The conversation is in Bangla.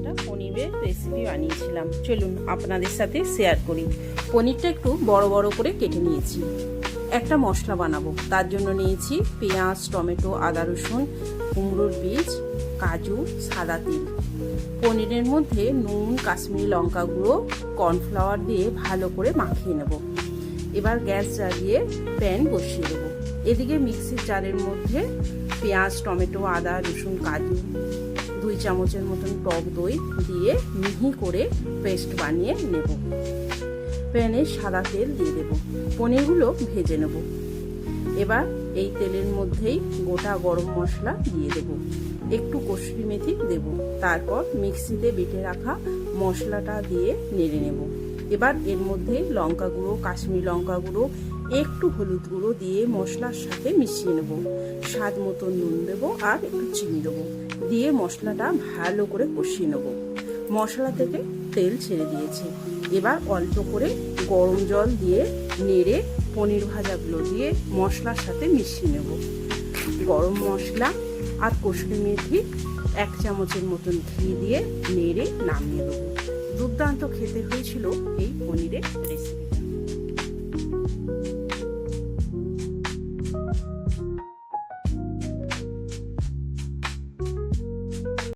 একটা পনিরের রেসিপি বানিয়েছিলাম, চলুন আপনাদের সাথে শেয়ার করি। পনিরটা একটু বড় বড় করে কেটে নিয়েছি। একটা মশলা বানাবো, তার জন্য নিয়েছি পেঁয়াজ, টমেটো, আদা রসুন, কুমড়োর বীজ, কাজু, সাদা তিল। পনিরের মধ্যে নুন, কাশ্মীরি লঙ্কা গুঁড়ো, কর্নফ্লাওয়ার দিয়ে ভালো করে মাখিয়ে নেব। এবার গ্যাস জ্বালিয়ে প্যান বসিয়ে দেবো। এদিকে মিক্সির জারের মধ্যে পেঁয়াজ, টমেটো, আদা রসুন, কাজু, 2 চামচের মতন টক দই দিয়ে মিহি করে পেস্ট বানিয়ে নেব। প্যানে সাদা তেল দিয়ে দেব, পনিরগুলো ভেজে নেব। এবার এই তেলের মধ্যেই গোটা গরম মশলা দিয়ে দেব, একটু কসুরি মেথি দেব। তারপর মিক্সিতে বেটে রাখা মশলাটা দিয়ে নেড়ে নেব। এবার এর মধ্যে লঙ্কা গুঁড়ো, কাশ্মীরি লঙ্কা গুঁড়ো, একটু হলুদ গুঁড়ো দিয়ে মশলার সাথে মিশিয়ে নেব। স্বাদ মতো নুন দেবো আর একটু চিনি দেবো, দিয়ে মশলাটা ভালো করে কষিয়ে নেব। মশলা থেকে তেল ছেড়ে দিয়েছে। এবার অল্প করে গরম জল দিয়ে নেড়ে পনির ভাজাগুলো দিয়ে মশলার সাথে মিশিয়ে নেব। গরম মশলা আর কসুরি মেথি 1 চামচের মতন ঘি দিয়ে নেড়ে নামিয়ে দেবো। দুর্দান্ত খেতে হয়েছিল এই পনিরের রেসিপি।